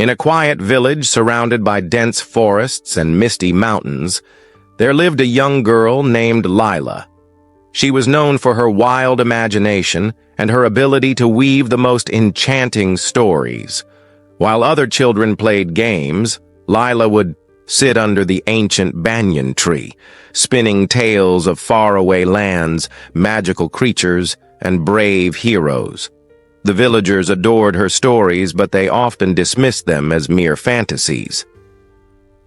In a quiet village surrounded by dense forests and misty mountains, there lived a young girl named Lila. She was known for her wild imagination and her ability to weave the most enchanting stories. While other children played games, Lila would sit under the ancient banyan tree, spinning tales of faraway lands, magical creatures, and brave heroes. The villagers adored her stories, but they often dismissed them as mere fantasies.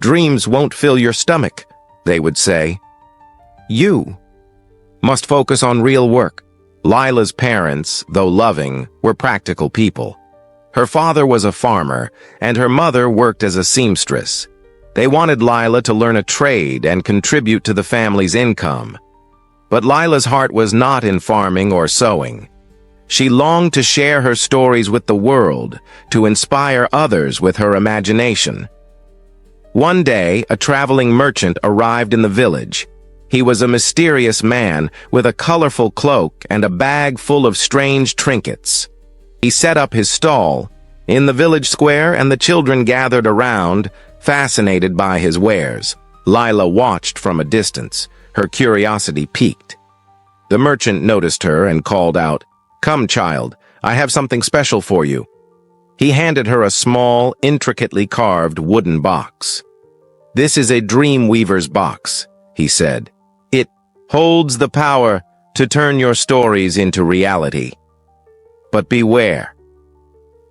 "Dreams won't fill your stomach," they would say. "You must focus on real work." Lila's parents, though loving, were practical people. Her father was a farmer, and her mother worked as a seamstress. They wanted Lila to learn a trade and contribute to the family's income. But Lila's heart was not in farming or sewing. She longed to share her stories with the world, to inspire others with her imagination. One day, a traveling merchant arrived in the village. He was a mysterious man with a colorful cloak and a bag full of strange trinkets. He set up his stall in the village square, and the children gathered around, fascinated by his wares. Lila watched from a distance, her curiosity piqued. The merchant noticed her and called out, "Come, child, I have something special for you." He handed her a small, intricately carved wooden box. "This is a dream weaver's box," he said. "It holds the power to turn your stories into reality. But beware.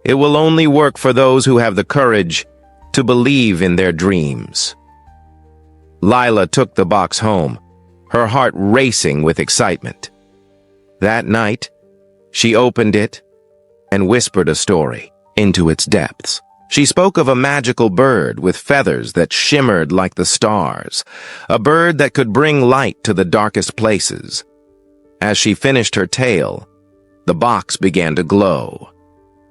It will only work for those who have the courage to believe in their dreams." Lila took the box home, her heart racing with excitement. That night, she opened it and whispered a story into its depths. She spoke of a magical bird with feathers that shimmered like the stars, a bird that could bring light to the darkest places. As she finished her tale, the box began to glow,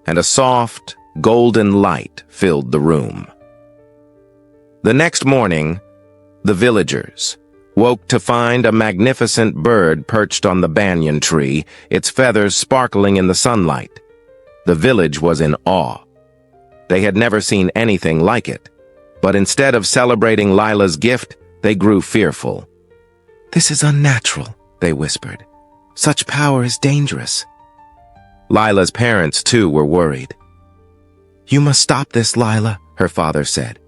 and a soft, golden light filled the room. The next morning, the villagers woke to find a magnificent bird perched on the banyan tree, its feathers sparkling in the sunlight. The village was in awe. They had never seen anything like it, but instead of celebrating Lila's gift, they grew fearful. "This is unnatural," they whispered. "Such power is dangerous." Lila's parents, too, were worried. "You must stop this, Lila," her father said.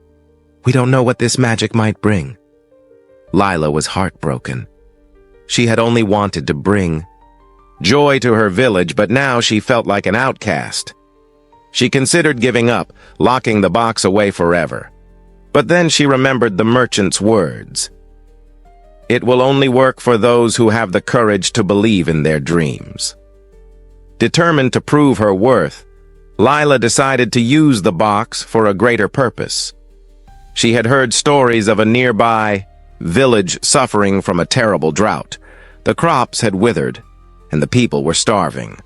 "We don't know what this magic might bring." Lila was heartbroken. She had only wanted to bring joy to her village, but now she felt like an outcast. She considered giving up, locking the box away forever. But then she remembered the merchant's words. "It will only work for those who have the courage to believe in their dreams." Determined to prove her worth, Lila decided to use the box for a greater purpose. She had heard stories of a nearby village suffering from a terrible drought. The crops had withered, and the people were starving.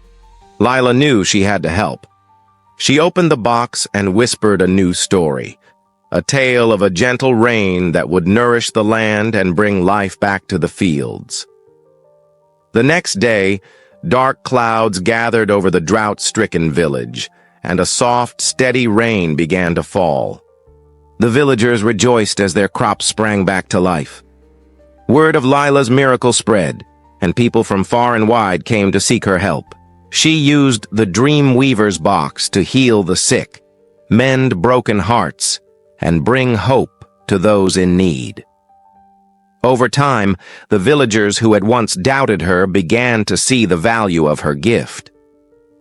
Lila knew she had to help. She opened the box and whispered a new story, a tale of a gentle rain that would nourish the land and bring life back to the fields. The next day, dark clouds gathered over the drought-stricken village, and a soft, steady rain began to fall. The villagers rejoiced as their crops sprang back to life. Word of Lila's miracle spread, and people from far and wide came to seek her help. She used the Dream Weaver's box to heal the sick, mend broken hearts, and bring hope to those in need. Over time, the villagers who had once doubted her began to see the value of her gift.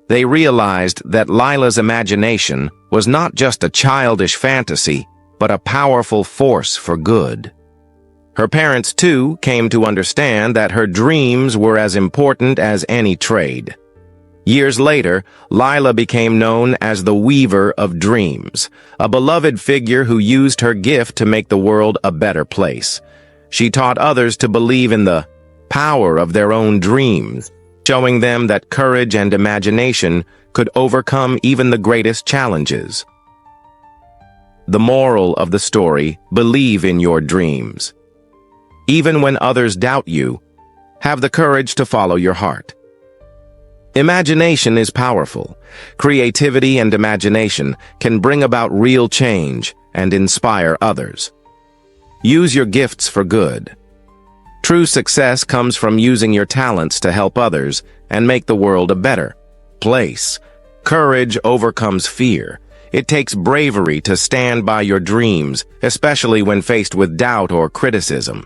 They realized that Lila's imagination was not just a childish fantasy, but a powerful force for good. Her parents, too, came to understand that her dreams were as important as any trade. Years later, Lila became known as the Weaver of Dreams, a beloved figure who used her gift to make the world a better place. She taught others to believe in the power of their own dreams, showing them that courage and imagination could overcome even the greatest challenges. The moral of the story: believe in your dreams. Even when others doubt you, have the courage to follow your heart. Imagination is powerful. Creativity and imagination can bring about real change and inspire others. Use your gifts for good. True success comes from using your talents to help others and make the world a better place. Courage overcomes fear. It takes bravery to stand by your dreams, especially when faced with doubt or criticism.